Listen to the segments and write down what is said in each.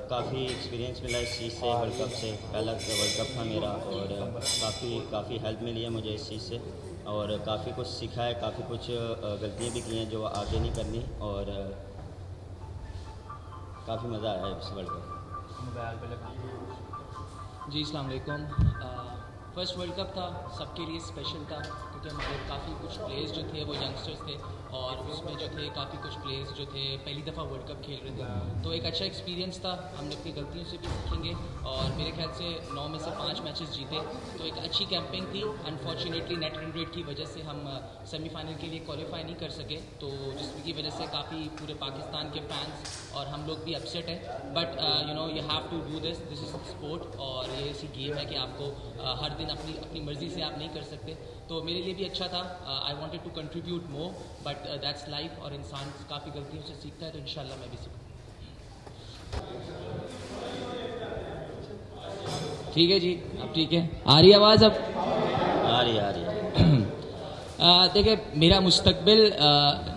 काफ़ी एक्सपीरियंस मिला इस चीज़ से, वर्ल्ड कप से। पहला वर्ल्ड कप था मेरा और काफ़ी हेल्प मिली है मुझे इस चीज़ से, और काफ़ी कुछ सीखा है, काफ़ी कुछ गलतियाँ भी की हैं जो आगे नहीं करनी, और काफ़ी मज़ा आया है इस वर्ल्ड कप। जी अस्सलाम वालेकुम। फर्स्ट वर्ल्ड कप था, सबके लिए स्पेशल था क्योंकि हमारे काफ़ी कुछ प्लेयर्स जो थे वो यंगस्टर्स थे, और उसमें जो थे काफ़ी कुछ प्लेयर्स जो थे पहली दफ़ा वर्ल्ड कप खेल रहे थे। तो एक अच्छा एक्सपीरियंस था, हमने अपनी गलतियों से भी सीखेंगे, और मेरे ख्याल से 9 में से 5 मैचेस जीते, तो एक अच्छी कैंपेन थी। अनफॉर्चुनेटली नेट रन रेट की वजह से हम सेमीफाइनल के लिए क्वालिफाई नहीं कर सके, तो जिसकी वजह से काफ़ी पूरे पाकिस्तान के फैंस और हम लोग भी अपसेट हैं। But you have to do this is sport, और ये ऐसी गेम है कि आपको हर दिन अपनी मर्ज़ी से आप नहीं कर सकते। तो मेरे लिए भी अच्छा था, I wanted to contribute more, but that's life, और इंसान काफ़ी गलतियों से सीखता है, तो इंशाल्लाह मैं भी सीखूँ। ठीक है जी, अब ठीक है, आ रही आवाज़ अब? आ रही है। देखिए, मेरा मुस्तकबिल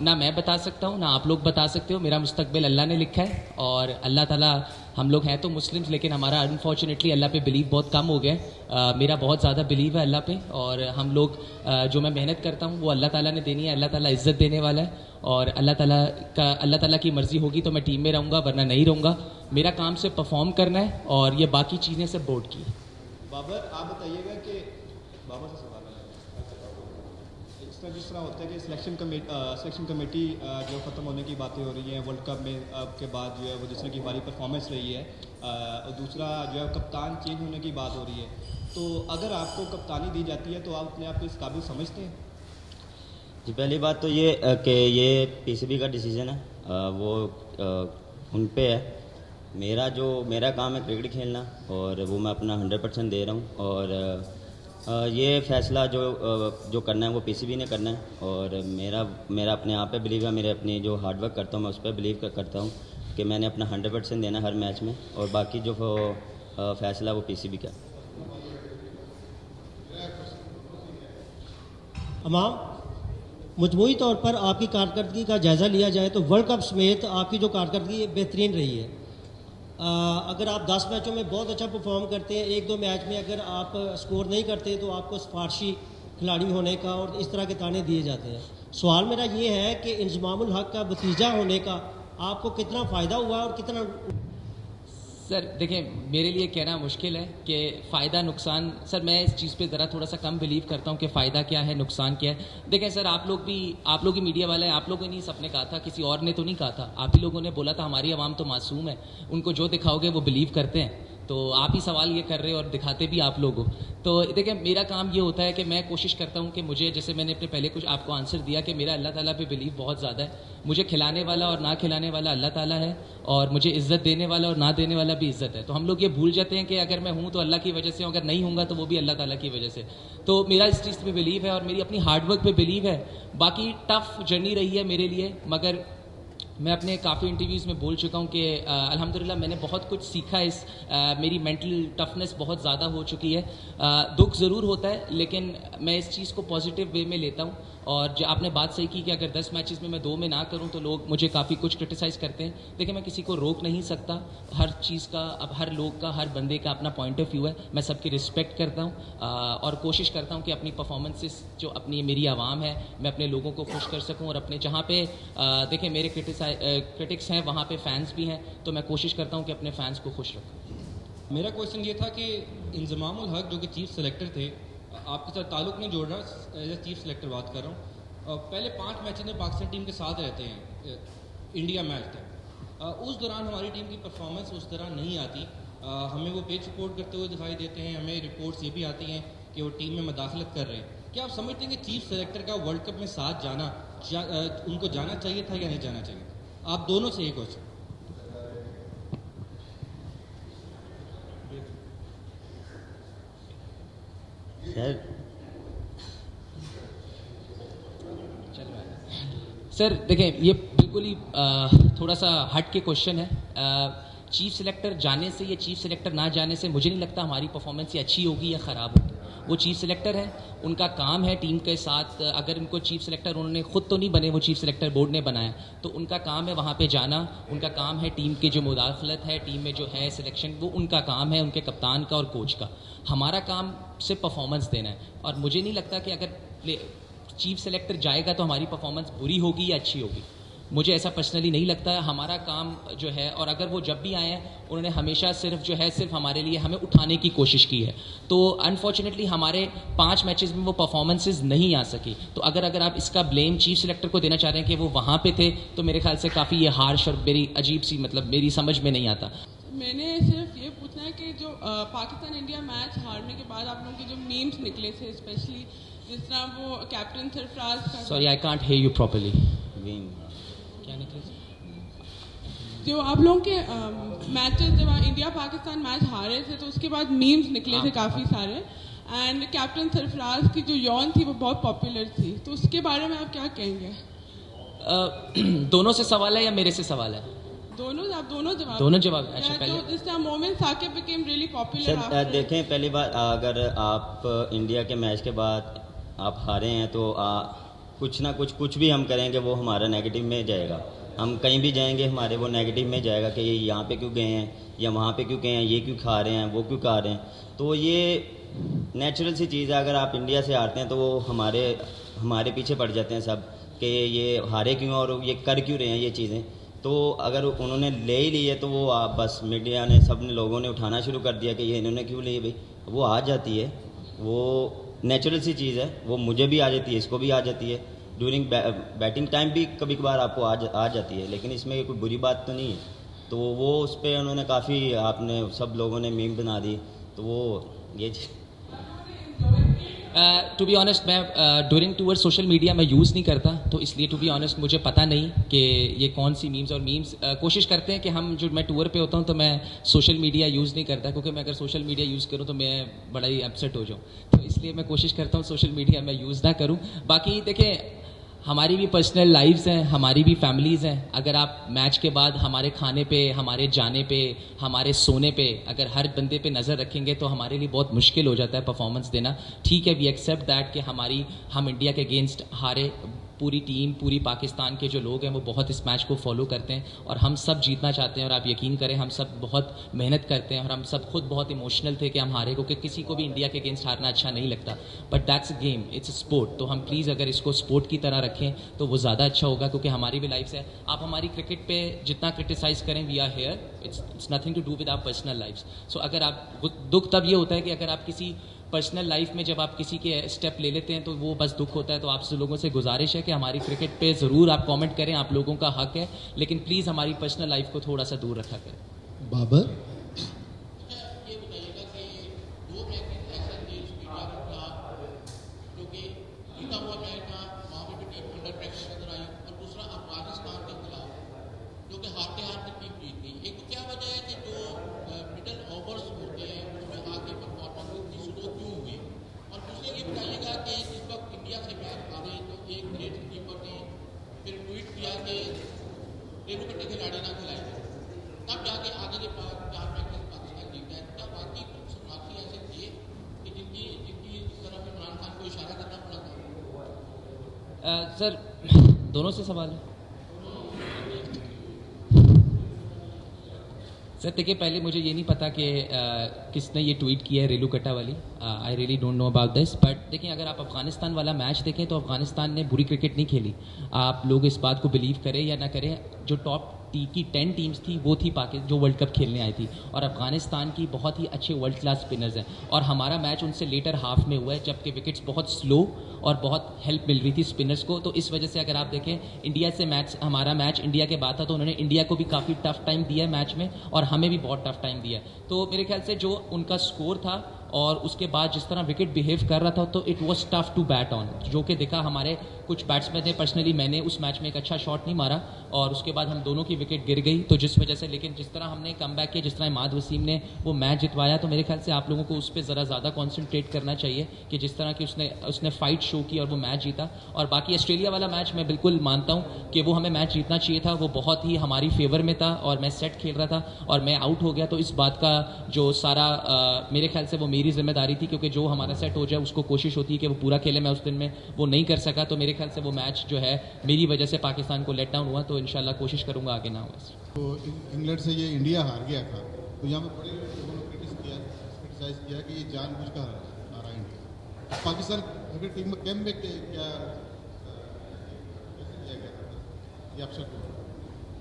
ना मैं बता सकता हूँ ना आप लोग बता सकते हो। मेरा मुस्तकबिल अल्लाह ने लिखा है, और अल्लाह ताला, हम लोग हैं तो मुस्लिम्स, लेकिन हमारा अनफॉर्चुनेटली अल्लाह पे बिलीव बहुत कम हो गया है। मेरा बहुत ज़्यादा बिलीव है अल्लाह पे, और हम लोग जो मैं मेहनत करता हूँ वो अल्लाह ताला ने देनी है। अल्लाह ताला इज़्ज़त देने वाला है, और अल्लाह ताला की मर्ज़ी होगी तो मैं टीम में रहूँगा, वरना नहीं रहूँगा। मेरा काम से परफॉर्म करना है, और ये बाकी चीज़ें सब बोर्ड की। बाबर, आप बताइएगा कि बाबर से सवाल है, जिस तरह होता है कि सिलेक्शन कमेटी जो ख़त्म होने की बातें हो रही हैं वर्ल्ड कप में के बाद, जो है वो जिस तरह की हमारी परफॉर्मेंस रही है, और दूसरा जो है कप्तान चेंज होने की बात हो रही है, तो अगर आपको कप्तानी दी जाती है तो आप अपने आप को इस काबिल समझते हैं? जी, पहली बात तो ये कि ये पीसीबी का डिसीज़न है, वो उन पे है। मेरा काम है क्रिकेट खेलना, और वो मैं अपना 100% दे रहा हूँ, और ये फैसला जो करना है वो पीसीबी ने करना है, और मेरा अपने आप पे बिलीव है, मेरे अपनी जो हार्डवर्क करता हूँ मैं उस पर बिलीव करता हूँ कि मैंने अपना 100% देना है हर मैच में, और बाकी जो फैसला वो पीसीबी का। अमाम, मजमूई तौर पर आपकी कारकर्दगी का जायज़ा लिया जाए तो वर्ल्ड कप समेत आपकी जो कारकर्दगी बेहतरीन रही है। अगर आप 10 मैचों में बहुत अच्छा परफॉर्म करते हैं, 1-2 मैच में अगर आप स्कोर नहीं करते तो आपको सिफारशी खिलाड़ी होने का और इस तरह के ताने दिए जाते हैं। सवाल मेरा ये है कि इंज़मामुल हक का भतीजा होने का आपको कितना फ़ायदा हुआ और कितना? सर देखिए, मेरे लिए कहना मुश्किल है कि फ़ायदा नुकसान, सर मैं इस चीज़ पे ज़रा थोड़ा सा कम बिलीव करता हूँ कि फ़ायदा क्या है नुकसान क्या है। देखें सर, आप लोग ही मीडिया वाले हैं, आप लोगों ने सबने कहा था, किसी और ने तो नहीं कहा था, आप ही लोगों ने बोला था हमारी आवाम तो मासूम है, उनको जो दिखाओगे वो बिलीव करते हैं। तो आप ही सवाल ये कर रहे हो और दिखाते भी आप लोग हो। तो देखिए, मेरा काम ये होता है कि मैं कोशिश करता हूँ कि मुझे, जैसे मैंने अपने पहले कुछ आपको आंसर दिया कि मेरा अल्लाह ताला पे बिलीव बहुत ज़्यादा है। मुझे खिलाने वाला और ना खिलाने वाला अल्लाह ताला है, और मुझे इज़्ज़त देने वाला और ना देने वाला भी इज़्ज़त है। तो हम लोग ये भूल जाते हैं कि अगर मैं हूँ तो अल्लाह की वजह से, अगर नहीं हूँगा तो वो भी अल्लाह ताला की वजह से। तो मेरा इस चीज़ पे बिलीव है, और मेरी अपनी हार्डवर्क पे बिलीव है। बाकी टफ़ जर्नी रही है मेरे लिए, मगर मैं अपने काफ़ी इंटरव्यूज़ में बोल चुका हूँ कि अल्हम्दुलिल्लाह मैंने बहुत कुछ सीखा। मेरी मेंटल टफनेस बहुत ज़्यादा हो चुकी है। दुख ज़रूर होता है, लेकिन मैं इस चीज़ को पॉजिटिव वे में लेता हूँ। और जो आपने बात सही की कि अगर 10 मैचेस में मैं 2 में ना करूँ तो लोग मुझे काफ़ी कुछ क्रिटिसाइज़ करते हैं। देखिए, मैं किसी को रोक नहीं सकता, हर चीज़ का, अब हर लोग का, हर बंदे का अपना पॉइंट ऑफ व्यू है। मैं सबकी रिस्पेक्ट करता हूँ, और कोशिश करता हूँ कि अपनी परफॉर्मेंसेस, जो अपनी मेरी आवाम है, मैं अपने लोगों को खुश कर सकूँ। और अपने जहाँ पे देखिए मेरे क्रिटिक्स हैं, वहाँ पे फैंस भी हैं, तो मैं कोशिश करता हूँ कि अपने फैंस को खुश रखूँ। मेरा क्वेश्चन ये था कि इंज़मामुल हक जो कि चीफ सेलेक्टर थे, आपके साथ ताल्लुक़ नहीं जोड़ रहा, एज ए चीफ सेलेक्टर बात कर रहा हूँ। पहले 5 मैचेस में पाकिस्तान टीम के साथ रहते हैं, इंडिया मैच तक। उस दौरान हमारी टीम की परफॉर्मेंस उस तरह नहीं आती। हमें वो पेज सपोर्ट करते हुए दिखाई देते हैं, हमें रिपोर्ट्स ये भी आती हैं कि वो टीम में मदाखलत कर रहे हैं। क्या आप समझते हैं कि चीफ सेलेक्टर का वर्ल्ड कप में साथ जाना, उनको जाना चाहिए था या नहीं जाना चाहिए? आप दोनों से एक क्वेश्चन। सर देखिए, ये बिल्कुल ही थोड़ा सा हट के क्वेश्चन है। चीफ सेलेक्टर जाने से या चीफ सेलेक्टर ना जाने से मुझे नहीं लगता हमारी परफॉर्मेंस ये अच्छी होगी या ख़राब होगी। वो चीफ सेलेक्टर है, उनका काम है टीम के साथ, अगर उनको चीफ सेलेक्टर उन्होंने खुद तो नहीं बने, वो चीफ सेलेक्टर बोर्ड ने बनाया, तो उनका काम है वहाँ पे जाना, उनका काम है टीम के जो मुदाखलत है, टीम में जो है सिलेक्शन, वो उनका काम है, उनके कप्तान का और कोच का। हमारा काम सिर्फ परफॉर्मेंस देना है, और मुझे नहीं लगता कि अगर चीफ सेलेक्टर जाएगा तो हमारी परफॉर्मेंस बुरी होगी या अच्छी होगी, मुझे ऐसा पर्सनली नहीं लगता है। हमारा काम जो है, और अगर वो जब भी आए हैं उन्होंने हमेशा सिर्फ हमारे लिए हमें उठाने की कोशिश की है, तो अनफॉर्चुनेटली हमारे 5 मैचेस में वो परफॉर्मेंसेस नहीं आ सकी। तो अगर आप इसका ब्लेम चीफ सेलेक्टर को देना चाह रहे हैं कि वो वहाँ पे थे, तो मेरे ख्याल से काफ़ी ये हार्श और मेरी अजीब सी, मतलब मेरी समझ में नहीं आता। मैंने सिर्फ ये पूछना है कि जो पाकिस्तान इंडिया मैच हारने के बाद आप लोगों के जो मीम्स निकले थे, स्पेशली जिस तरह वो कैप्टन सरफराज का, sorry I can't hear you properly, क्या निकले जो आप लोगों के मैचेस, जब इंडिया पाकिस्तान मैच हारे थे तो उसके बाद मीम्स निकले थे काफ़ी सारे, एंड कैप्टन सरफराज की जो यौन थी वो बहुत पॉपुलर थी, तो उसके बारे में आप क्या कहेंगे? दोनों से सवाल है या मेरे से सवाल है? आप दोनों जवाब। अच्छा, तो जिस तरह Momin Saqib became really popular. Sir देखें, पहली बात, अगर आप इंडिया के मैच के बाद आप हारे हैं तो कुछ ना कुछ भी हम करेंगे वो हमारा नेगेटिव में जाएगा। हम कहीं भी जाएंगे हमारे वो नेगेटिव में जाएगा कि ये यहाँ पे क्यों गए हैं या वहाँ पे क्यों गए हैं, ये क्यों खा रहे हैं, वो क्यों खा रहे हैं। तो ये नेचुरल सी चीज़ है। अगर आप इंडिया से हारते हैं तो वो हमारे पीछे पड़ जाते हैं सब कि ये हारे क्यों और ये कर क्यों रहे हैं ये चीज़ें। तो अगर उन्होंने ले ही ली है तो वो बस मीडिया ने, सब लोगों ने उठाना शुरू कर दिया कि ये इन्होंने क्यों ली है। भाई वो आ जाती है, वो नेचुरल सी चीज़ है, वो मुझे भी आ जाती है, इसको भी आ जाती है। ड्यूरिंग बैटिंग टाइम भी कभी कभार आपको आ जाती है, लेकिन इसमें कोई बुरी बात तो नहीं है। तो वो उस पर उन्होंने काफ़ी, आपने सब लोगों ने मीम बना दी, तो वो ये टू बी ऑनेस्ट मैं ड्यूरिंग टूर सोशल मीडिया मैं यूज़ नहीं करता, तो इसलिए टू बी ऑनेस्ट मुझे पता नहीं कि ये कौन सी मीम्स और मीम्स कोशिश करते हैं कि मैं टूर पे होता हूँ तो मैं सोशल मीडिया यूज़ नहीं करता, क्योंकि मैं अगर सोशल मीडिया यूज़ करूँ तो मैं बड़ा ही अपसेट हो जाऊँ, तो इसलिए मैं कोशिश करता हूँ सोशल मीडिया मैं यूज़ ना करूँ। बाकी देखें, हमारी भी पर्सनल लाइफ्स हैं, हमारी भी फैमिलीज़ हैं। अगर आप मैच के बाद हमारे खाने पे, हमारे जाने पे, हमारे सोने पे अगर हर बंदे पे नज़र रखेंगे तो हमारे लिए बहुत मुश्किल हो जाता है परफॉर्मेंस देना। ठीक है, वी एक्सेप्ट दैट कि हम इंडिया के अगेंस्ट हारे, पूरी टीम, पूरी पाकिस्तान के जो लोग हैं वो बहुत इस मैच को फॉलो करते हैं और हम सब जीतना चाहते हैं, और आप यकीन करें हम सब बहुत मेहनत करते हैं और हम सब खुद बहुत इमोशनल थे कि हम हारे, क्योंकि किसी को भी इंडिया के अगेंस्ट हारना अच्छा नहीं लगता, but that's a game, it's a sport. तो हम प्लीज़ अगर इसको स्पोर्ट की तरह रखें तो वो ज़्यादा अच्छा होगा, क्योंकि हमारी भी लाइफ है। आप हमारी क्रिकेट पे जितना क्रिटिसाइज़ करें, we are here, it's nothing to do with our personal lifes. So अगर आप, दुख तब ये होता है कि अगर आप किसी पर्सनल लाइफ में जब आप किसी के स्टेप ले लेते हैं तो वो बस दुख होता है। तो आप लोगों से गुजारिश है कि हमारी क्रिकेट पे ज़रूर आप कमेंट करें, आप लोगों का हक है, लेकिन प्लीज़ हमारी पर्सनल लाइफ को थोड़ा सा दूर रखा करें। बाबर सर दोनों से सवाल है। सर देखिए, पहले मुझे ये नहीं पता कि किसने ये ट्वीट किया है, रेलू कट्टा वाली, I really don't know about this. But देखिए, अगर आप अफगानिस्तान वाला मैच देखें तो अफगानिस्तान ने बुरी क्रिकेट नहीं खेली। आप लोग इस बात को बिलीव करें या ना करें, जो टॉप की 10 टीम्स थी वो थी पाकिस्तान जो वर्ल्ड कप खेलने आई थी, और अफगानिस्तान की बहुत ही अच्छे वर्ल्ड क्लास स्पिनर्स हैं, और हमारा मैच उनसे लेटर हाफ में हुआ है, जबकि विकेट्स बहुत स्लो और बहुत हेल्प मिल रही थी स्पिनर्स को। तो इस वजह से अगर आप देखें, इंडिया से हमारा मैच इंडिया के बाद था, तो उन्होंने इंडिया को भी काफ़ी टफ टाइम दिया है मैच में, और हमें भी बहुत टफ टाइम दिया है। तो मेरे ख्याल से जो उनका स्कोर था और उसके बाद जिस तरह विकेट बिहेव कर रहा था, तो it was tough to bat on, जो कि दिखा हमारे कुछ बैट्समैन ने। पर्सनली मैंने उस मैच में एक अच्छा शॉट नहीं मारा और उसके बाद हम दोनों की विकेट गिर गई, तो जिस वजह से, लेकिन जिस तरह हमने कम बैक किया, जिस तरह इमाद वसीम ने वो मैच जितवाया, तो मेरे ख्याल से आप लोगों को उस पर ज़रा ज़्यादा कॉन्सेंट्रेट करना चाहिए कि जिस तरह की उसने फाइट शो की और वो मैच जीता। और बाकी ऑस्ट्रेलिया वाला मैच मैं बिल्कुल मानता हूँ कि वो हमें मैच जीतना चाहिए था, वो बहुत ही हमारी फेवर में था और मैं सेट खेल रहा था और मैं आउट हो गया, तो इस बात का जो सारा मेरे ख्याल से वो मेरी जिम्मेदारी थी, क्योंकि जो हमारा सेट हो जाए उसको कोशिश होती है कि वो पूरा खेले। मैं उस दिन में वो नहीं कर सका, तो मेरे ख्याल से वो मैच जो है मेरी वजह से पाकिस्तान को लेट डाउन हुआ। तो इंशाल्लाह कोशिश करूँगा आगे ना हो। तो इंग्लैंड से ये इंडिया हार गया था, तो यहाँ पे बड़े लोगों ने क्रिटिसाइज किया कि ये जानबूझकर हारा इंडिया। पाकिस्तान क्रिकेट टीम में कैम्प में क्या किया गया था ये अफसर को?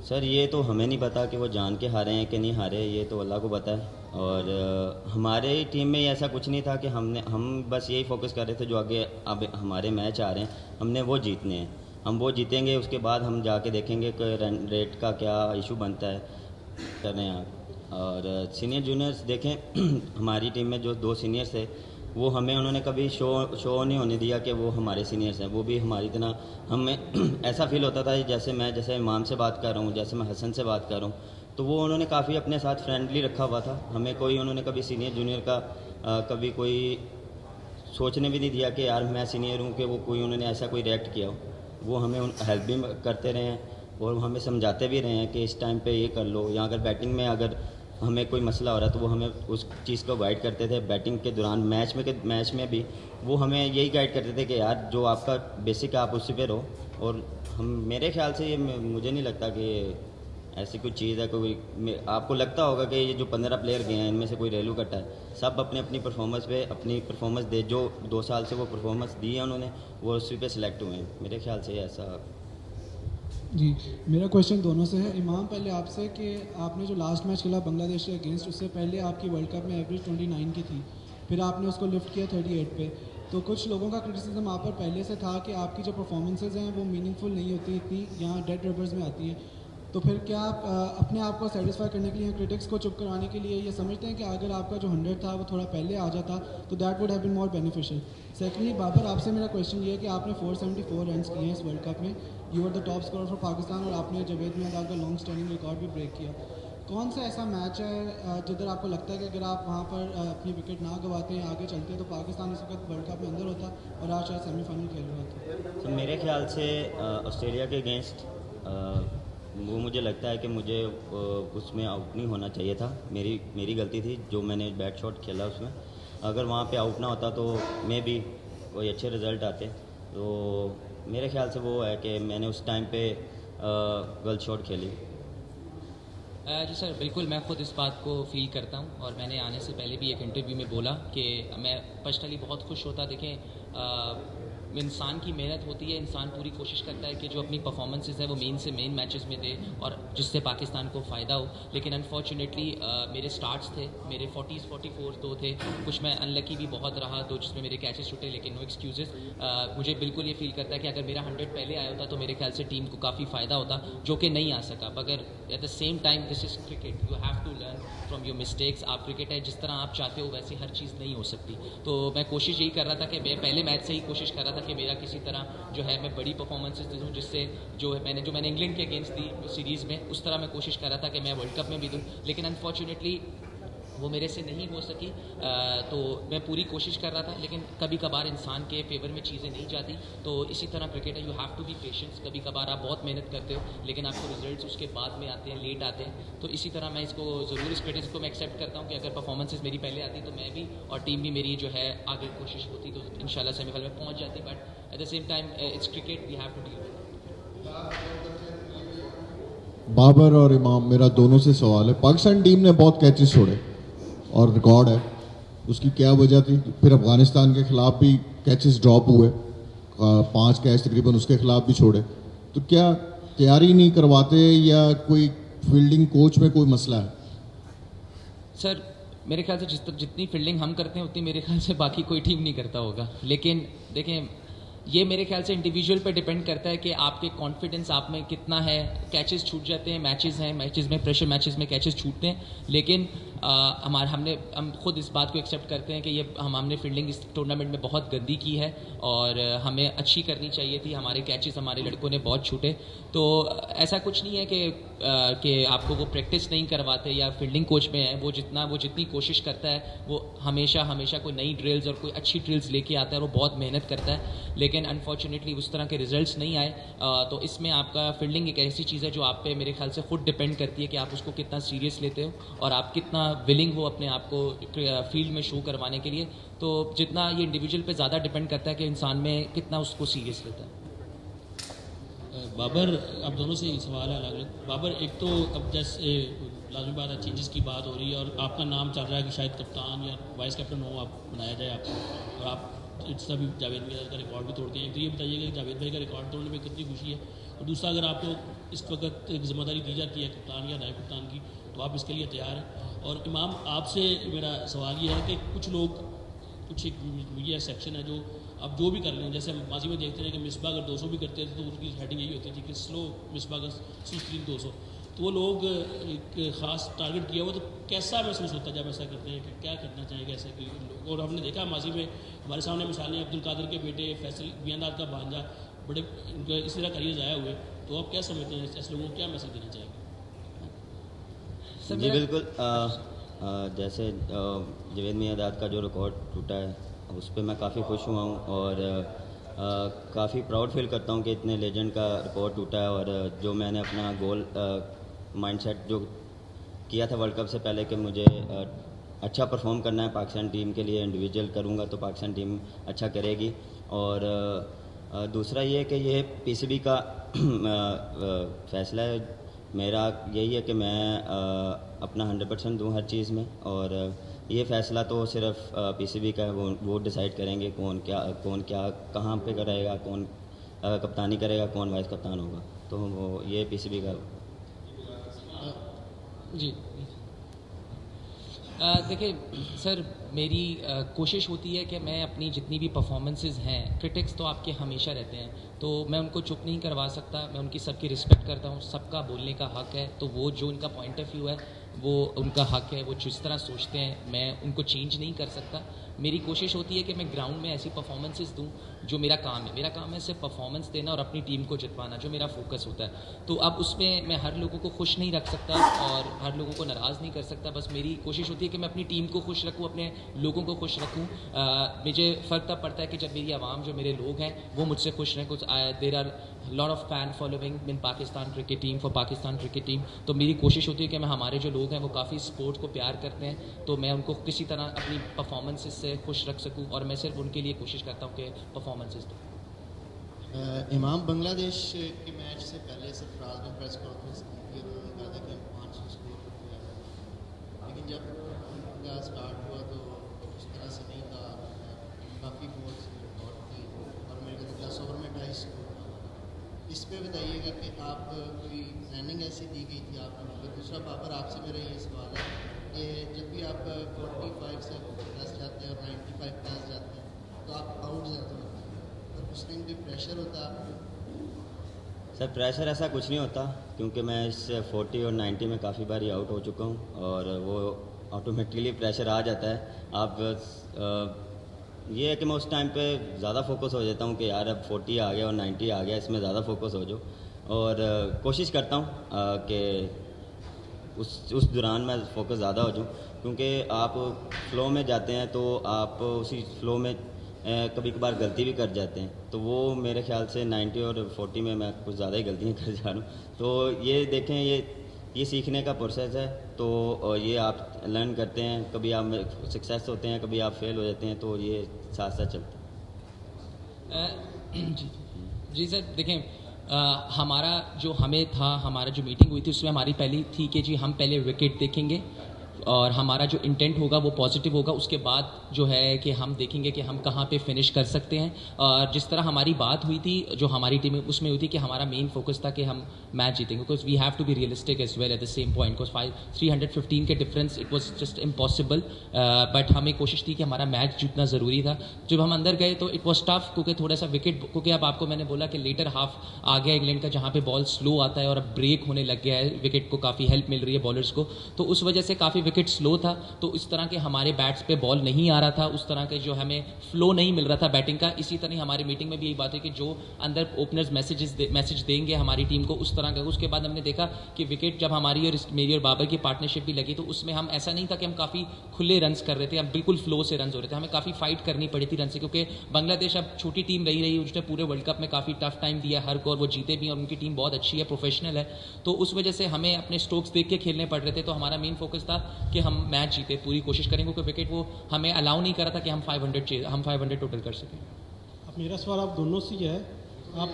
सर ये तो हमें नहीं पता कि वो जान के हारे हैं कि नहीं हारे, ये तो अल्लाह को पता है। और हमारे टीम में ऐसा कुछ नहीं था कि हम बस यही फोकस कर रहे थे जो आगे अब हमारे मैच आ रहे हैं हमने वो जीतने हैं, हम वो जीतेंगे, उसके बाद हम जाके देखेंगे कि रन रेट का क्या इशू बनता है कर रहे हैं आप। और सीनियर जूनियर्स देखें हमारी टीम में जो 2 सीनियर्स थे वो हमें उन्होंने कभी शो नहीं होने दिया कि वो हमारे सीनियर्स हैं। वो भी हमारी तरह हमें ऐसा फील होता था जैसे इमाम से बात कर रहा हूँ, जैसे मैं हसन से बात कर रहा हूँ, तो वो उन्होंने काफ़ी अपने साथ फ्रेंडली रखा हुआ था। हमें कोई उन्होंने कभी सीनियर जूनियर का कभी कोई सोचने भी नहीं दिया कि यार मैं सीनियर हूँ, कि वो कोई उन्होंने ऐसा कोई रिएक्ट किया हो। वो हमें हेल्प भी करते रहे हैं और हमें समझाते भी रहे हैं कि इस टाइम पे ये कर लो, या अगर बैटिंग में अगर हमें कोई मसला हो रहा है तो वो हमें उस चीज़ को गाइड करते थे। बैटिंग के दौरान मैच में भी वो हमें यही गाइड करते थे कि यार जो आपका बेसिक है आप उसी पे रहो। और हम मेरे ख्याल से ये मुझे नहीं लगता कि ऐसी कोई चीज़ है कोई आपको लगता होगा कि ये जो 15 प्लेयर गए हैं इनमें से कोई रेलू कटा है। सब अपने अपनी परफॉर्मेंस पे अपनी परफॉर्मेंस दे, जो 2 साल से वो परफॉर्मेंस दी है उन्होंने, वो उसी पे सिलेक्ट हुए हैं। मेरे ख्याल से ऐसा। जी मेरा क्वेश्चन दोनों से है। इमाम पहले आपसे कि आपने जो लास्ट मैच खेला बांग्लादेश के अगेंस्ट, उससे पहले आपकी वर्ल्ड कप में एवरेज 29 की थी, फिर आपने उसको लिफ्ट किया 38 पे। तो कुछ लोगों का क्रिटिसिज्म आप पर पहले से था कि आपकी जो परफॉर्मेंसेज हैं वो मीनिंगफुल नहीं होती, इतनी यहाँ डेड रबर्स में आती हैं। तो फिर क्या आप अपने आप को सेटिस्फाई करने के लिए, क्रिटिक्स को चुप करवाने के लिए ये समझते हैं कि अगर आपका जो 100 था वो थोड़ा पहले आ जाता तो that would have been more beneficial? Secondly Babar, आपसे मेरा क्वेश्चन ये है कि आपने 474 रन किए हैं इस वर्ल्ड कप में, you are the top scorer for Pakistan, और आपने जावेद मियांदाद का लॉन्ग स्टैंडिंग रिकॉर्ड भी ब्रेक किया। कौन सा ऐसा मैच है जिधर आपको लगता है कि अगर आप वहाँ पर अपनी विकेट ना गवाते हैं, आगे चलते हैं, तो पाकिस्तान इस वक्त वर्ल्ड कप में अंदर होता और आज शायद सेमीफाइनल खेल रहा होता? तो मेरे ख्याल से ऑस्ट्रेलिया के अगेंस्ट वो मुझे लगता है कि मुझे उसमें आउट नहीं होना चाहिए था। मेरी गलती थी जो मैंने बैट शॉट खेला उसमें। अगर वहाँ पे आउट ना होता तो मे भी कोई अच्छे रिज़ल्ट आते। तो मेरे ख्याल से वो है कि मैंने उस टाइम पे गलत शॉट खेली। जी सर, बिल्कुल मैं ख़ुद इस बात को फ़ील करता हूँ, और मैंने आने से पहले भी एक इंटरव्यू में बोला कि मैं पर्सनली बहुत खुश होता। देखें इंसान की मेहनत होती है, इंसान पूरी कोशिश करता है कि जो अपनी परफॉर्मेंसेस है वो मेन मैचेस में दे और जिससे पाकिस्तान को फ़ायदा हो। लेकिन अनफॉर्चुनेटली मेरे स्टार्ट्स थे, मेरे 40s 44 2 थे, कुछ मैं अनलकी भी बहुत रहा, तो जिसमें मेरे कैचेस छूटे, लेकिन नो एक्सक्यूजेस। मुझे बिल्कुल ये फील करता है कि अगर मेरा 100 पहले आया होता तो मेरे ख्याल से टीम को काफ़ी फ़ायदा होता, जो कि नहीं आ सका। मगर at the same time this is cricket, you have to learn from your mistakes. आप क्रिकेट है, जिस तरह आप चाहते हो वैसे हर चीज़ नहीं हो सकती। तो मैं कोशिश यही कर रहा था कि मैं पहले मैच से ही कोशिश कर रहा था कि मेरा किसी तरह जो है मैं बड़ी परफॉर्मेंसेस दूँ, जिससे जो है मैंने इंग्लैंड के अगेंस्ट दी सीरीज़ में, उस तरह मैं कोशिश कर रहा था कि मैं वर्ल्ड कप में भी दूँ। लेकिन अनफॉर्चुनेटली वो मेरे से नहीं हो सकी। तो मैं पूरी कोशिश कर रहा था, लेकिन कभी कभार इंसान के फेवर में चीज़ें नहीं जाती। तो इसी तरह क्रिकेट है, you have to be patience. कभी कभार आप बहुत मेहनत करते हो लेकिन आपको रिजल्ट्स उसके बाद में आते हैं, लेट आते हैं। तो इसी तरह मैं इसको ज़रूर इस क्रिटिक्स को मैं एक्सेप्ट करता हूँ कि अगर परफॉर्मेंसेज मेरी पहले आती तो मैं भी और टीम भी मेरी जो है आगे कोशिश होती तो इंशाल्लाह सेमीफाइनल में पहुँच जाती। But at the same time it's cricket, we have to deal. Babar और इमाम, मेरा दोनों से सवाल है। पाकिस्तान टीम ने बहुत कैचेस छोड़े और रिकॉर्ड है, उसकी क्या वजह थी? फिर अफगानिस्तान के खिलाफ भी कैचेस ड्रॉप हुए, 5 कैच तकरीबन उसके खिलाफ भी छोड़े। तो क्या तैयारी नहीं करवाते या कोई फील्डिंग कोच में कोई मसला है? सर मेरे ख्याल से जितनी फील्डिंग हम करते हैं उतनी मेरे ख्याल से बाकी कोई टीम नहीं करता होगा। लेकिन देखें, ये मेरे ख्याल से इंडिविजुअल पे डिपेंड करता है कि आपके कॉन्फिडेंस आप में कितना है। कैचेस छूट जाते हैं, मैचेस में प्रेशर मैचेस में कैचेस छूटते हैं, लेकिन हम खुद इस बात को एक्सेप्ट करते हैं कि ये हमने फील्डिंग इस टूर्नामेंट में बहुत गंदी की है और हमें अच्छी करनी चाहिए थी। हमारे कैचेस हमारे लड़कों ने बहुत छूटे। तो ऐसा कुछ नहीं है कि आपको वो प्रैक्टिस नहीं करवाते या फील्डिंग कोच में है, वो जितनी कोशिश करता है वो हमेशा कोई नई ड्रिल्स और कोई अच्छी ड्रिल्स लेके आता है, वो बहुत मेहनत करता है। लेकिन अनफॉर्चुनेटली उस तरह के रिजल्ट्स नहीं आए। तो इसमें आपका फील्डिंग एक ऐसी चीज़ है जो आप पे मेरे ख्याल से खुद डिपेंड करती है कि आप उसको कितना सीरियस लेते हो और आप कितना विलिंग हो अपने आप को फील्ड में शो करवाने के लिए, तो जितना ये इंडिविजुअल पे ज़्यादा डिपेंड करता है कि इंसान में कितना उसको सीरियस लेता है। बाबर, अब दोनों से ही सवाल है अलग अलग। बाबर, एक तो अब जैसे लाजमी बात है, चेंजेस की बात हो रही है और आपका नाम चल रहा है कि शायद कप्तान या वाइस कैप्टन हो आप, बनाया जाए आपको, और आप इतना भी जावेद भाई का रिकॉर्ड भी तोड़ते हैं। तो ये बताइएगा कि जावेद भाई का रिकॉर्ड तोड़ने में कितनी खुशी है, और दूसरा अगर आपको इस वक्त एक जिम्मेदारी दी जाती है कप्तान या नायब कप्तान की, तो आप इसके लिए तैयार हैं। और इमाम, आपसे मेरा सवाल ये है कि कुछ लोग, कुछ एक मीडिया सेक्शन है जो अब जो भी कर रहे हैं, जैसे हम माजी में देखते हैं कि मिसबा अगर 200 भी करते थे तो उसकी हेडिंग यही होती थी कि स्लो मिसबा का स्क्रीन 200, तो वो लोग एक ख़ास टारगेट किया हुआ, तो कैसा महसूस होता है जब ऐसा करते हैं, कि क्या करना चाहेंगे ऐसे कि लोग। और हमने देखा माजी में हमारे सामने मिसालें, अब्दुल कादिर के बेटे फैसल मियांदाद का भांजा, बड़े इस तरह करियर ज़ाया हुए, तो आप क्या समझते हैं ऐसे लोगों को क्या मैसेज देना चाहेंगे? जी बिल्कुल, जैसे जावेद मियांदाद का जो रिकॉर्ड टूटा है उस पर मैं काफ़ी खुश हुआ हूँ, और काफ़ी प्राउड फील करता हूँ कि इतने लेजेंड का रिकॉर्ड टूटा है। और जो मैंने अपना गोल माइंडसेट जो किया था वर्ल्ड कप से पहले कि मुझे अच्छा परफॉर्म करना है पाकिस्तान टीम के लिए, इंडिविजुअल करूँगा तो पाकिस्तान टीम अच्छा करेगी। और दूसरा ये कि ये पीसीबी का फैसला है, मेरा यही है कि मैं अपना 100% दूँ हर चीज़ में, और ये फ़ैसला तो सिर्फ पीसीबी का है, वो डिसाइड करेंगे कौन क्या कहाँ पे करेगा, कौन कप्तानी करेगा, कौन वाइस कप्तान होगा, तो वो ये पीसीबी का। जी देखिए सर, मेरी कोशिश होती है कि मैं अपनी जितनी भी परफॉर्मेंसेस हैं, क्रिटिक्स तो आपके हमेशा रहते हैं, तो मैं उनको चुप नहीं करवा सकता, मैं उनकी सबकी रिस्पेक्ट करता हूँ, सबका बोलने का हक है, तो वो जो उनका पॉइंट ऑफ व्यू है वो उनका हक है, वो जिस तरह सोचते हैं मैं उनको चेंज नहीं कर सकता। मेरी कोशिश होती है कि मैं ग्राउंड में ऐसी परफॉर्मेंसेस दूं जो मेरा काम है। मेरा काम है सिर्फ परफॉर्मेंस देना और अपनी टीम को जितवाना, जो मेरा फोकस होता है। तो अब उसमें मैं हर लोगों को खुश नहीं रख सकता और हर लोगों को नाराज़ नहीं कर सकता। बस मेरी कोशिश होती है कि मैं अपनी टीम को खुश रखूँ, अपने लोगों को खुश रखूँ। मुझे फ़र्क तब पड़ता है कि जब मेरी आवाम, जो मेरे लोग हैं, वो मुझसे खुश रहें। कुछ there are lot of fan following in Pakistan cricket team, for Pakistan cricket team. तो मेरी कोशिश होती है कि मैं, हमारे जो लोग हैं वो काफ़ी स्पोर्ट्स को प्यार करते हैं, तो मैं उनको किसी तरह अपनी परफॉर्मेंसेस से खुश रख सकूं, और मैं सिर्फ उनके लिए कोशिश करता हूं कि परफॉर्मेंसेस दूं। इमाम, बांग्लादेश के मैच से पहले सरफराज ने प्रेस कॉन्फ्रेंस की थी, उन्होंने कहा था कि हम 500 स्कोर करते जा रहे हैं, लेकिन जब उनका स्टार्ट हुआ तो उस तरह से नहीं था। काफ़ी बॉल्स की रिकॉर्ड थी और मेरे को 10 ओवर में 2.5 स्कोर। इस पे बताइएगा कि आप कोई प्लानिंग ऐसी दी गई थी आपने? दूसरा बाबर, आपसे मेरा ये सवाल है कि जब भी आप 45 से प्लस जाते हैं और 95 प्लस जाते हैं तो आप आउट ज़्यादा होते हैं, तो उस टाइम कोई प्रेशर होता है आपको? सर प्रेशर ऐसा कुछ नहीं होता, क्योंकि मैं इस 40 और 90 में काफ़ी बारी आउट हो चुका हूँ, और वो ऑटोमेटिकली प्रेशर आ जाता है। आप ये है कि मैं उस टाइम पे ज़्यादा फोकस हो जाता हूँ कि यार अब 40 आ गया और 90 आ गया, इसमें ज़्यादा फोकस हो जाओ, और कोशिश करता हूँ कि उस दौरान मैं फोकस ज़्यादा हो जाऊँ, क्योंकि आप फ्लो में जाते हैं तो आप उसी फ्लो में कभी कभार गलती भी कर जाते हैं। तो वो मेरे ख्याल से 90 और 40 में मैं कुछ ज़्यादा ही गलतियाँ कर जा रहा हूँ। तो ये देखें, ये सीखने का प्रोसेस है, तो ये आप लर्न करते हैं, कभी आप सक्सेस होते हैं, कभी आप फेल हो जाते हैं, तो ये साथ साथ चलता है। जी सर, देखें, हमारा जो मीटिंग हुई थी उसमें हमारी पहली थी कि जी हम पहले विकेट देखेंगे और हमारा जो इंटेंट होगा वो पॉजिटिव होगा। उसके बाद जो है कि हम देखेंगे कि हम कहाँ पे फिनिश कर सकते हैं। और जिस तरह हमारी बात हुई थी, जो हमारी टीम उसमें हुई थी कि हमारा मेन फोकस था कि हम मैच जीतेंगे, because we have to be realistic as well at the same point, because 315 के difference it was just impossible. But हमें कोशिश थी कि हमारा मैच जीतना ज़रूरी था। जब हम अंदर गए तो इट वॉज टफ, क्योंकि थोड़ा सा विकेट, क्योंकि अब आपको मैंने बोला कि लेटर हाफ आ गया इंग्लैंड का, जहाँ पे बॉल स्लो आता है और अब ब्रेक होने लग गया है, विकेट को काफ़ी हेल्प मिल रही है बॉलर्स को, तो उस वजह से काफ़ी विकेट स्लो था। तो इस तरह के हमारे बैट्स पे बॉल नहीं आ रहा था, उस तरह के जो हमें फ्लो नहीं मिल रहा था बैटिंग का। इसी तरह हमारी मीटिंग में भी यही बात है कि जो अंदर ओपनर्स मैसेज देंगे हमारी टीम को, उस तरह का। उसके बाद हमने देखा कि विकेट जब हमारी और मेरी और बाबर की पार्टनरशिप भी लगी, तो उसमें हम ऐसा नहीं था कि हम काफ़ी खुले रन्स कर रहे थे, हम बिल्कुल फ्लो से रन्स हो रहे थे। हमें काफ़ी फाइट करनी पड़ी थी रन से, क्योंकि बांग्लादेश अब छोटी टीम रही उसने पूरे वर्ल्ड कप में काफ़ी टफ टाइम दिया हर को, और वो जीते भी, और उनकी टीम बहुत अच्छी है, प्रोफेशनल है। तो उस वजह से हमें अपने स्ट्रोक्स देख के खेलने पड़ रहे थे। तो हमारा मेन फोकस था कि हम मैच जीते, पूरी कोशिश करेंगे, क्योंकि विकेट वो हमें अलाउ नहीं कर रहा था कि हम 500 टोटल कर सकें। अब मेरा सवाल आप दोनों से ही है, आप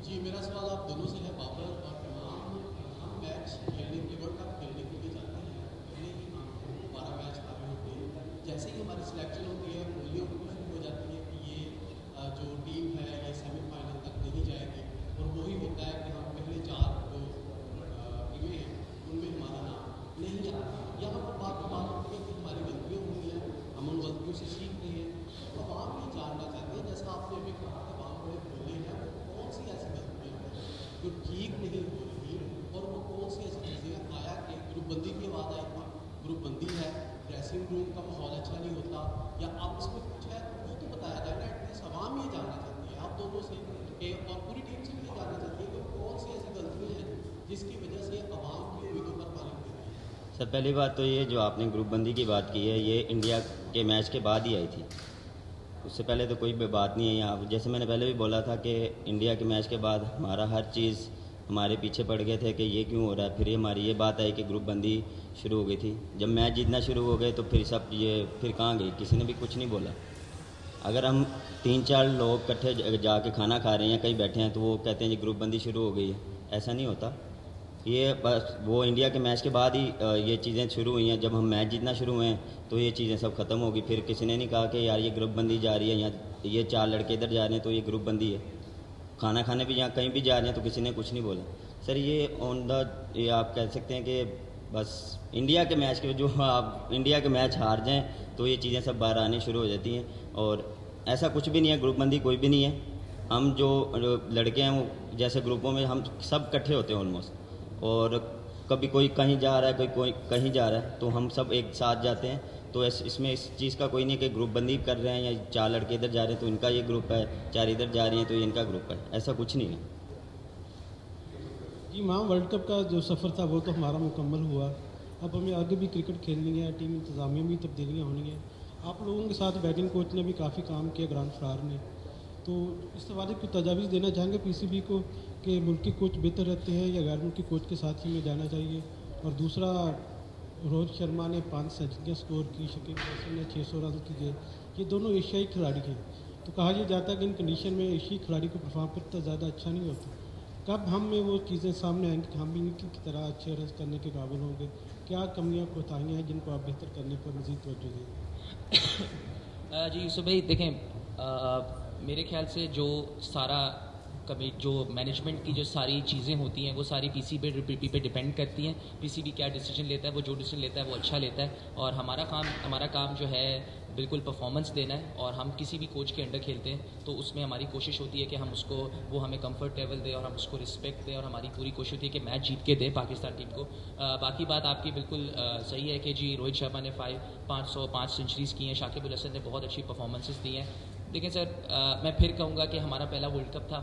जी मेरा सवाल आप दोनों से है। बाबर और इमाम, हम मैच खेलने के वर्ल्ड कप खेलने के लिए जाते हैं, पहले ही हम 12 मैच हारे होते हैं। जैसे ही हमारी सिलेक्शन होती है, बोलियाँ उनकी शुरू हो जाती है कि ये जो टीम है ये सेमीफाइनल तक नहीं जाएगी, और वही होता है कि हम पहले 4 जो टीमें हैं उनमें हमारा नाम नहीं आता। यहाँ पर बात होती है कि हमारी गलतियाँ हुई हैं, हम उन गलतियों से सीख रहे हैं। तो आवाम ये जानना चाहते हैं, जैसा आपने अभी कहा कि आवाम बड़े बोले हैं, कौन सी ऐसी गलतियाँ हैं जो ठीक नहीं हो रही, और वो कौन सी ऐसी चीज़ें आया कि ग्रुपबंदी की आवाज़ आई था, ग्रुपबंदी है, ड्रेसिंग रूम का माहौल अच्छा नहीं होता, या आपस में कुछ है वो तो बताया जाए ना। एटलीस्ट आवाम ये जानना चाहती है आप दोनों से कि, और पूरी टीम से भी ये जानना चाहती है कि कौन सी ऐसी गलतियाँ हैं जिसकी वजह से आवाम की उम्मीदों पर पानी फिर रही है। सर पहली बात तो ये जो आपने ग्रुपबंदी की बात की है, ये इंडिया के मैच के बाद ही आई थी, उससे पहले तो कोई बात नहीं है यहाँ। जैसे मैंने पहले भी बोला था कि इंडिया के मैच के बाद हमारा हर चीज़ हमारे पीछे पड़ गए थे कि ये क्यों हो रहा है। फिर ये हमारी ये बात आई कि ग्रुपबंदी शुरू हो गई थी। जब मैच जीतना शुरू हो गए तो फिर सब ये फिर कहाँ गई, किसी ने भी कुछ नहीं बोला। अगर हम 3-4 लोग इकट्ठे जाके खाना खा रहे हैं, कहीं बैठे हैं, तो वो कहते हैं जी ग्रुपबंदी शुरू हो गई है, ऐसा नहीं होता। ये बस वो इंडिया के मैच के बाद ही ये चीज़ें शुरू हुई हैं। जब हम मैच जीतना शुरू हुए हैं तो ये चीज़ें सब ख़त्म होगी। फिर किसी ने नहीं कहा कि यार ये ग्रुपबंदी जा रही है, या ये 4 लड़के इधर जा रहे हैं तो ये ग्रुपबंदी है। खाना खाने भी यहाँ कहीं भी जा रहे हैं तो किसी ने कुछ नहीं बोला। सर ये आप कह सकते हैं कि बस इंडिया के मैच के जो आप इंडिया के मैच हार जाएँ तो ये चीज़ें सब बाहर आनी शुरू हो जाती हैं, और ऐसा कुछ भी नहीं है, ग्रुपबंदी कोई भी नहीं है। हम जो लड़के हैं वो जैसे ग्रुपों में हम सब इकट्ठे होते हैं ऑलमोस्ट, और कभी कोई कहीं जा रहा है, कोई कहीं जा रहा है, तो हम सब एक साथ जाते हैं। तो इसमें इस चीज़ का कोई नहीं कि ग्रुपबंदी कर रहे हैं, या 4 लड़के इधर जा रहे हैं तो इनका ये ग्रुप है, 4 इधर जा रही हैं तो ये इनका ग्रुप है, ऐसा कुछ नहीं है। जी माँ, वर्ल्ड कप का जो सफ़र था वो तो हमारा मुकम्मल हुआ। अब हमें आगे भी क्रिकेट खेलनी है, टीम इंतज़ामिया में तब्दीलियाँ होनी है। आप लोगों के साथ बैटिंग कोच ने भी काफ़ी काम किया, ग्रांड फ्रार ने, तो इस हवाले को तजावीज़ देना चाहेंगे पीसीबी को कि मुल्की कोच बेहतर रहते हैं या गैर मुल्की कोच के साथ ही में जाना चाहिए। और दूसरा, रोहित शर्मा ने 5 सेंचुरियाँ स्कोर की, शकीब अल हसन ने 600 रन किए, ये दोनों एशियाई खिलाड़ी हैं। तो कहा यह जाता है कि इन कंडीशन में एशियाई खिलाड़ी को परफॉर्म करता ज़्यादा अच्छा नहीं होता। कब हम में वो चीज़ें सामने आएंगी कि हम भी इनकी तरह अच्छे रन करने के काबिल होंगे? क्या कमियाँ कोताहियाँ हैं जिनको आप बेहतर करने पर मज़ीद तवज्जो दें? जी यूसुफ भाई देखें, मेरे ख्याल से जो सारा जो मैनेजमेंट की जो सारी चीज़ें होती हैं वो सारी पीसीबी पे डिपेंड करती हैं। पीसीबी क्या डिसीजन लेता है, वो जो डिसीजन लेता है वो अच्छा लेता है, और हमारा काम जो है बिल्कुल परफॉर्मेंस देना है। और हम किसी भी कोच के अंडर खेलते हैं तो उसमें हमारी कोशिश होती है कि हम उसको वो हमें कंफर्ट लेवल दे और हम उसको रिस्पेक्ट दें, और हमारी पूरी कोशिश होती है कि मैच जीत के दें पाकिस्तान टीम को। बाकी बात आपकी बिल्कुल सही है कि जी रोहित शर्मा ने 505 सेंचुरीज़ की हैं, शाकिब अल हसन ने बहुत अच्छी परफॉर्मेंसेस दी हैं। देखिए सर, मैं फिर कहूँगा कि हमारा पहला वर्ल्ड कप था।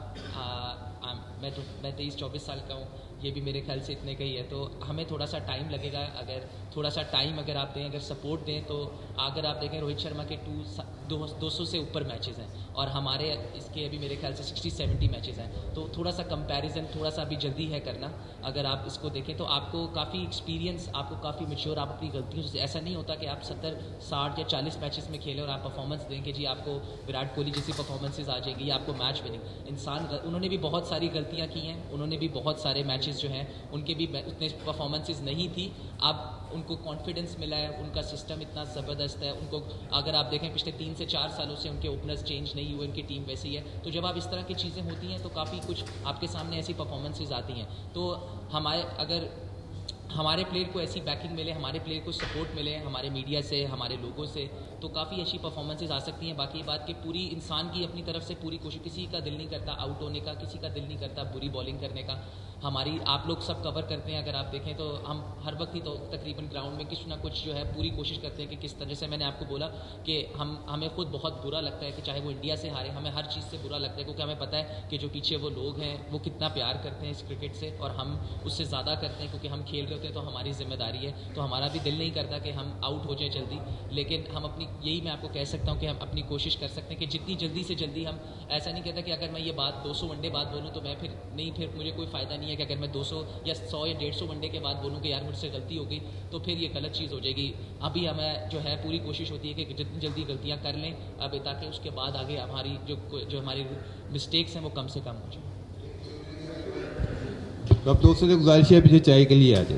मैं 23-24 साल का हूँ, ये भी मेरे ख्याल से इतने का ही है, तो हमें थोड़ा सा टाइम लगेगा। अगर थोड़ा सा टाइम अगर आप दें, अगर सपोर्ट दें, तो अगर आप देखें रोहित शर्मा के 200 से ऊपर मैचेस हैं, और हमारे इसके अभी मेरे ख्याल से 60-70 मैचेस हैं। तो थोड़ा सा कंपैरिजन थोड़ा सा अभी जल्दी है करना। अगर आप इसको देखें तो आपको काफ़ी एक्सपीरियंस, आपको काफ़ी मैच्योर, आप अपनी गलतियों से, ऐसा नहीं होता कि आप 70, 60 या 40 मैचेस में खेलें और आप परफॉर्मेंस दें कि जी आपको विराट कोहली जैसी परफॉर्मेंसेज आ जाएगी या आपको मैच विनिंग। उन्होंने भी बहुत सारी गलतियाँ की हैं, उन्होंने भी बहुत सारे मैचेस जो हैं उनके भी उतने परफॉर्मेंसेज नहीं थी। अब उनको कॉन्फिडेंस मिला है, उनका सिस्टम इतना ज़बरदस्त है। उनको अगर आप देखें पिछले 3 से 4 सालों से उनके ओपनर्स चेंज नहीं हुए, उनकी टीम वैसी है। तो जब आप इस तरह की चीज़ें होती हैं तो काफ़ी कुछ आपके सामने ऐसी परफॉर्मेंसेज आती हैं। तो अगर हमारे प्लेयर को ऐसी बैकिंग मिले, हमारे प्लेयर को सपोर्ट मिले हमारे मीडिया से, हमारे लोगों से, तो काफ़ी अच्छी परफॉर्मेंसेज आ सकती हैं। बाकी बात कि पूरी इंसान की अपनी तरफ से पूरी कोशिश, किसी का दिल नहीं करता आउट होने का, किसी का दिल नहीं करता बुरी बॉलिंग करने का। हमारी आप लोग सब कवर करते हैं, अगर आप देखें तो हम हर वक्त ही तो तकरीबन ग्राउंड में कुछ ना कुछ जो है पूरी कोशिश करते हैं कि किस तरह से, मैंने आपको बोला कि हमें खुद बहुत बुरा लगता है कि चाहे वो इंडिया से हारे, हमें हर चीज़ से बुरा लगता है, क्योंकि हमें पता है कि जो पीछे वो लोग हैं वो कितना प्यार करते हैं इस क्रिकेट से, और हम उससे ज़्यादा करते हैं क्योंकि हम खेल रहे होते हैं होते हैं तो हमारी जिम्मेदारी है, तो हमारा भी दिल नहीं करता कि हम आउट हो जाए जल्दी, लेकिन हम अपनी, यही मैं आपको कह सकता हूँ कि हम अपनी कोशिश कर सकते हैं कि जितनी जल्दी से जल्दी, हम ऐसा नहीं कहता कि अगर मैं ये बात 200 वनडे बाद बोलूँ तो मैं फिर मुझे कोई फ़ायदा नहीं है कि अगर मैं 200 या 100 या 150 वनडे के बाद बोलूँ कि यार मुझसे गलती हो गई, तो फिर ये गलत चीज़ हो जाएगी। अभी हमें जो है पूरी कोशिश होती है कि जितनी जल्दी गलतियाँ कर लें अब, ताकि उसके बाद आगे हमारी जो हमारी मिस्टेक्स हैं वो कम से कम हो जाए। तो अब दोस्तों से गुजारिश है पीछे चाय के लिए आ जाए।